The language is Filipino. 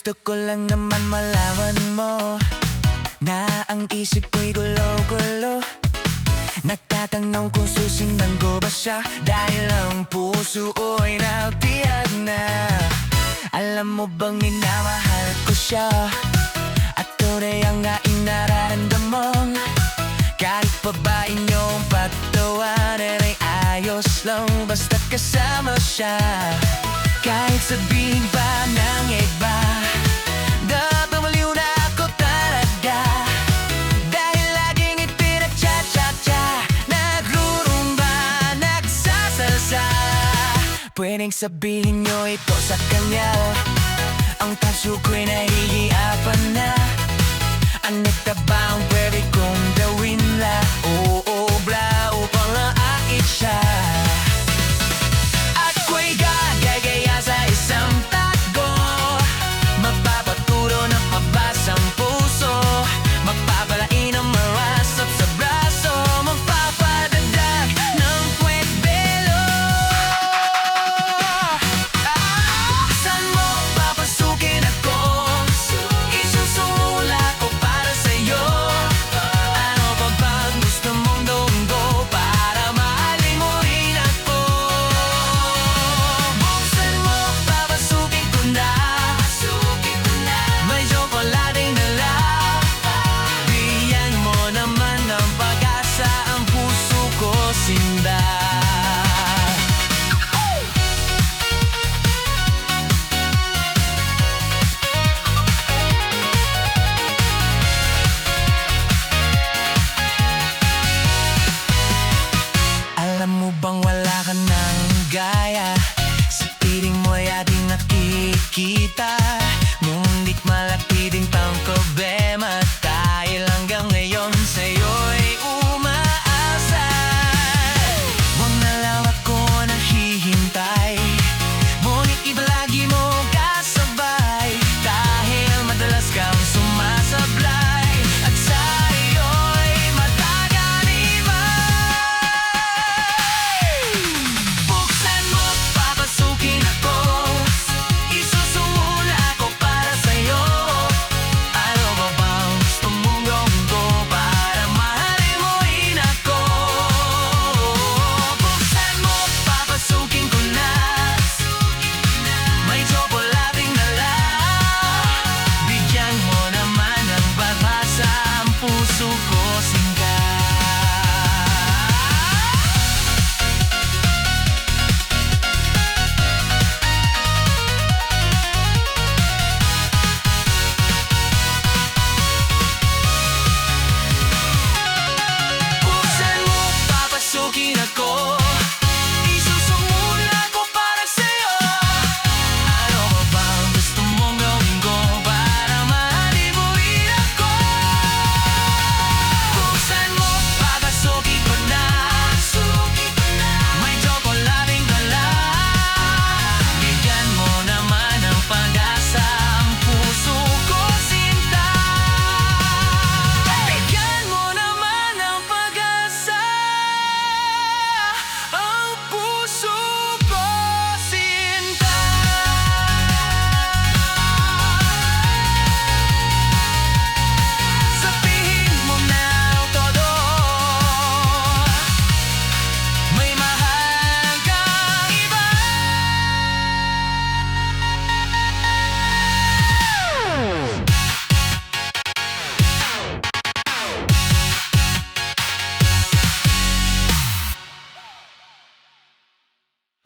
Gusto ko lang naman malaman mo na ang isip ko'y gulo-gulo. Nagtatanong kung susundan ko ba siya, dahil ang puso ko'y nautiyag na. Alam mo bang minamahal ko siya, at tunay ang nararamdaman. Kahit pa ba inyong pagtawanan ay ayos lang basta kasama siya. Kahit sabihin pa ng iba, napamaliw na ako talaga, dahil laging ipinagtsatsa-tsa, nagrurumba, nagsasalsa. Pwedeng sabihin nyo ito sa kanya, ang puso ko'y